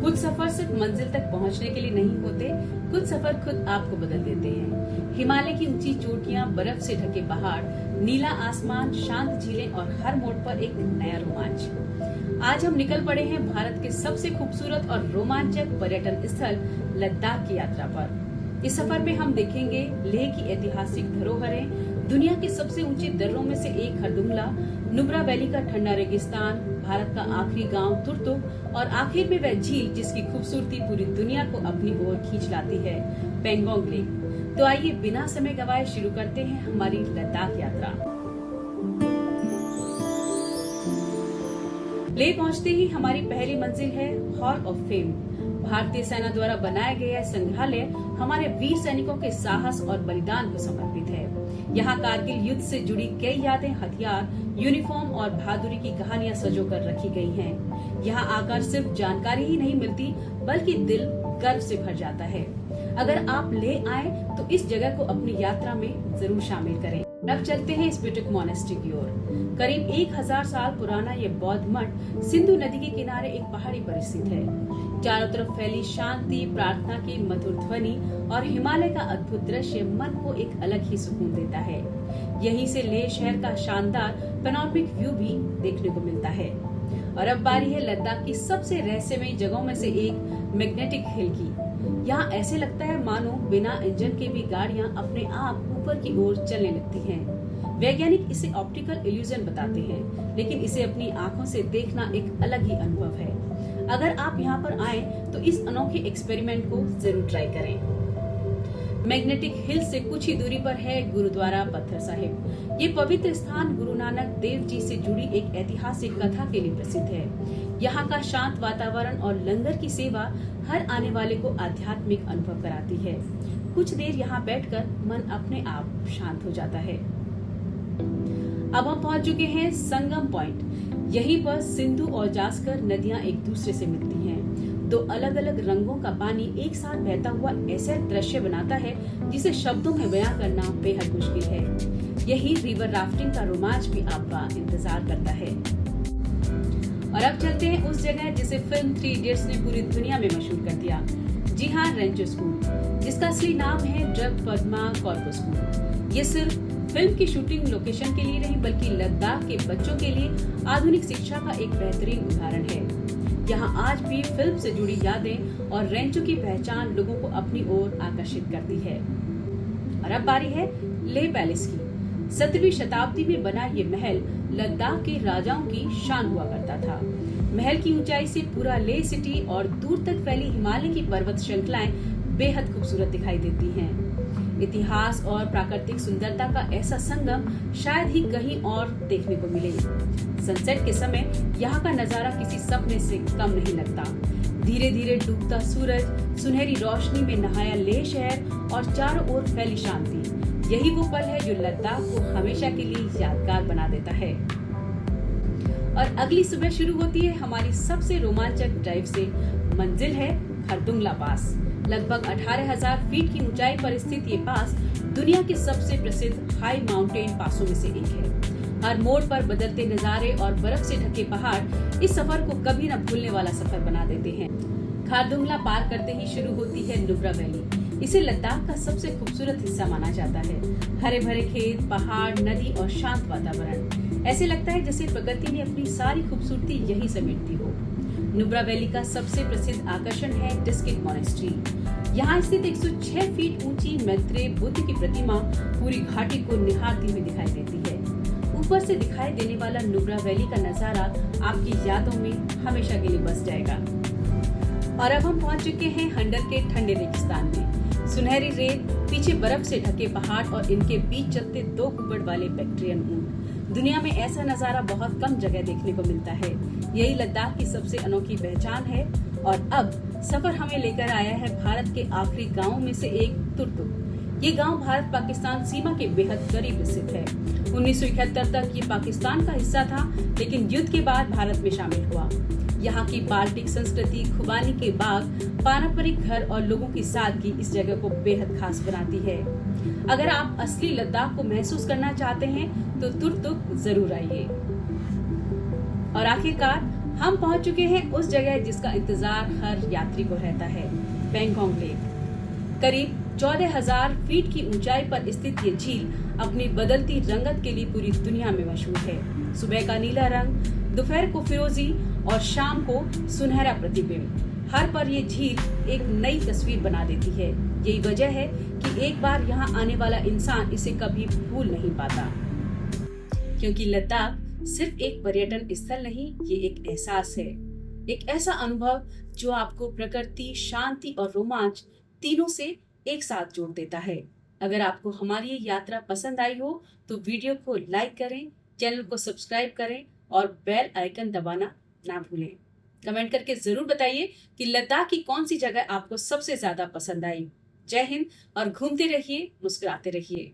कुछ सफर सिर्फ मंजिल तक पहुंचने के लिए नहीं होते, कुछ सफर खुद आपको बदल देते हैं। हिमालय की ऊंची चोटियां, बर्फ से ढके पहाड़, नीला आसमान, शांत झीलें और हर मोड़ पर एक नया रोमांच। आज हम निकल पड़े हैं भारत के सबसे खूबसूरत और रोमांचक पर्यटन स्थल लद्दाख की यात्रा पर। इस सफर में हम देखेंगे लेह की ऐतिहासिक धरोहरें, दुनिया के सबसे ऊंचे दर्रों में से एक खरदुंगला, नुब्रा वैली का ठंडा रेगिस्तान, भारत का आखिरी गांव तुर्तुक और आखिर में वह झील जिसकी खूबसूरती पूरी दुनिया को अपनी ओर खींच लाती है, पेंगोंग लेक। तो आइए बिना समय गवाए शुरू करते हैं हमारी लद्दाख यात्रा। लेह पहुंचते ही हमारी पहली मंजिल है हॉल ऑफ फेम। भारतीय सेना द्वारा बनाया गया संग्रहालय हमारे वीर सैनिकों के साहस और बलिदान को समर्पित है। यहाँ कारगिल युद्ध से जुड़ी कई यादें, हथियार, यूनिफॉर्म और बहादुरी की कहानियां सजो कर रखी गई हैं। यहाँ आकर सिर्फ जानकारी ही नहीं मिलती, बल्कि दिल गर्व से भर जाता है। अगर आप लेह आए तो इस जगह को अपनी यात्रा में जरूर शामिल करें। अब चलते हैं स्पिटिक मोनेस्ट्री की ओर। करीब 1000 साल पुराना ये बौद्ध मठ सिंधु नदी के किनारे एक पहाड़ी पर स्थित है। चारों तरफ फैली शांति, प्रार्थना की मधुर ध्वनि और हिमालय का अद्भुत दृश्य मन को एक अलग ही सुकून देता है। यहीं से लेह शहर का शानदार पैनोरमिक व्यू भी देखने को मिलता है। और अब बारी है लद्दाख की सबसे रहस्यमयी जगहों में से एक, मैग्नेटिक हिल की। यहाँ ऐसे लगता है मानो बिना इंजन के भी गाड़ियाँ अपने आप ऊपर की ओर चलने लगती हैं। वैज्ञानिक इसे ऑप्टिकल इल्यूजन बताते हैं, लेकिन इसे अपनी आंखों से देखना एक अलग ही अनुभव है। अगर आप यहाँ पर आए तो इस अनोखे एक्सपेरिमेंट को जरूर ट्राई करें। मैग्नेटिक हिल से कुछ ही दूरी पर है गुरुद्वारा पत्थर साहिब। ये पवित्र स्थान गुरु नानक देव जी से जुड़ी एक ऐतिहासिक कथा के लिए प्रसिद्ध है। यहाँ का शांत वातावरण और लंगर की सेवा हर आने वाले को आध्यात्मिक अनुभव कराती है। कुछ देर यहाँ बैठकर मन अपने आप शांत हो जाता है। अब हम पहुँच चुके हैं संगम पॉइंट। यहीं पर सिंधु और जास्कर नदियाँ एक दूसरे से मिलती हैं। दो अलग अलग रंगों का पानी एक साथ बहता हुआ ऐसा दृश्य बनाता है जिसे शब्दों में बयां करना बेहद मुश्किल है। यही रिवर राफ्टिंग का रोमांच भी आपका इंतजार करता है। और अब चलते हैं उस जगह जिसे फिल्म 3 इडियट्स ने पूरी दुनिया में मशहूर कर दिया। जी हाँ, रेंचो स्कूल, जिसका असली नाम है ड्रग पद्मा कॉर्पो स्कूल। ये सिर्फ फिल्म की शूटिंग लोकेशन के लिए नहीं, बल्कि लद्दाख के बच्चों के लिए आधुनिक शिक्षा का एक बेहतरीन उदाहरण है। यहाँ आज भी फिल्म से जुड़ी यादें और रेंचो की पहचान लोगों को अपनी ओर आकर्षित करती है। और अब बारी है लेह पैलेस की। 17वीं शताब्दी में बना ये महल लद्दाख के राजाओं की शान हुआ करता था। महल की ऊंचाई से पूरा लेह सिटी और दूर तक फैली हिमालय की पर्वत श्रृंखलाएं बेहद खूबसूरत दिखाई देती हैं। इतिहास और प्राकृतिक सुंदरता का ऐसा संगम शायद ही कहीं और देखने को मिले। सनसेट के समय यहाँ का नजारा किसी सपने से कम नहीं लगता। धीरे धीरे डूबता सूरज, सुनहरी रोशनी में नहाया लेह शहर और चारों ओर फैली शांति। यही वो पल है जो लद्दाख को हमेशा के लिए यादगार बना देता है। और अगली सुबह शुरू होती है हमारी सबसे रोमांचक ड्राइव से। मंजिल है खरदुंगला पास। लगभग 18,000 फीट की ऊंचाई पर स्थित ये पास दुनिया के सबसे प्रसिद्ध हाई माउंटेन पासों में से एक है। हर मोड़ पर बदलते नजारे और बर्फ से ढके पहाड़ इस सफर को कभी न भूलने वाला सफर बना देते हैं। खरदुंगला पार करते ही शुरू होती है नुब्रा वैली। इसे लद्दाख का सबसे खूबसूरत हिस्सा माना जाता है। हरे भरे खेत, पहाड़, नदी और शांत वातावरण। ऐसे लगता है जैसे प्रकृति ने अपनी सारी खूबसूरती यही समेट दी हो। नुब्रा वैली का सबसे प्रसिद्ध आकर्षण है डिस्किट मोनेस्ट्री। यहाँ स्थित 106 फीट ऊंची मैत्रेय बुद्ध की प्रतिमा पूरी घाटी को निहारती हुई दिखाई देती है। ऊपर से दिखाई देने वाला नुब्रा वैली का नजारा आपकी यादों में हमेशा के लिए बस जाएगा। और अब हम पहुंच चुके हैं हंडर के ठंडे रेगिस्तान में। सुनहरी रेत, पीछे बर्फ से ढके पहाड़ और इनके बीच चलते 2 कुबड़ वाले बैक्टीरियन ऊंट। दुनिया में ऐसा नजारा बहुत कम जगह देखने को मिलता है। यही लद्दाख की सबसे अनोखी पहचान है। और अब सफर हमें लेकर आया है भारत के आखिरी गाँव में से एक, तुर्तुक। ये गांव भारत पाकिस्तान सीमा के बेहद करीब स्थित है। 1971 तक ये पाकिस्तान का हिस्सा था, लेकिन युद्ध के बाद भारत में शामिल हुआ। यहाँ की बाल्टिक संस्कृति, खुबानी के बाग, पारंपरिक घर और लोगों की सादगी इस जगह को बेहद खास बनाती है। अगर आप असली लद्दाख को महसूस करना चाहते हैं तो तुर्तुक जरूर आइए। और आखिरकार हम पहुंच चुके हैं उस जगह जिसका इंतजार हर यात्री को रहता है, पेंगोंग लेक। करीब 14,000 फीट की ऊंचाई पर स्थित ये झील अपनी बदलती रंगत के लिए पूरी दुनिया में मशहूर है। सुबह का नीला रंग, दोपहर को फिरोजी और शाम को सुनहरा प्रतिबिंब, हर पर ये झील एक नई तस्वीर बना देती है। यही वजह है कि एक बार यहाँ आने वाला इंसान इसे कभी भूल नहीं पाता, क्योंकि लद्दाख सिर्फ एक पर्यटन स्थल नहीं, ये एक एहसास है, एक ऐसा अनुभव जो आपको प्रकृति, शांति और रोमांच तीनों से एक साथ जोड़ देता है। अगर आपको हमारी ये यात्रा पसंद आई हो तो वीडियो को लाइक करें, चैनल को सब्सक्राइब करें और बेल आइकन दबाना ना भूलें। कमेंट करके जरूर बताइए कि लद्दाख की कौन सी जगह आपको सबसे ज्यादा पसंद आई। जय हिंद और घूमते रहिए, मुस्कुराते रहिए।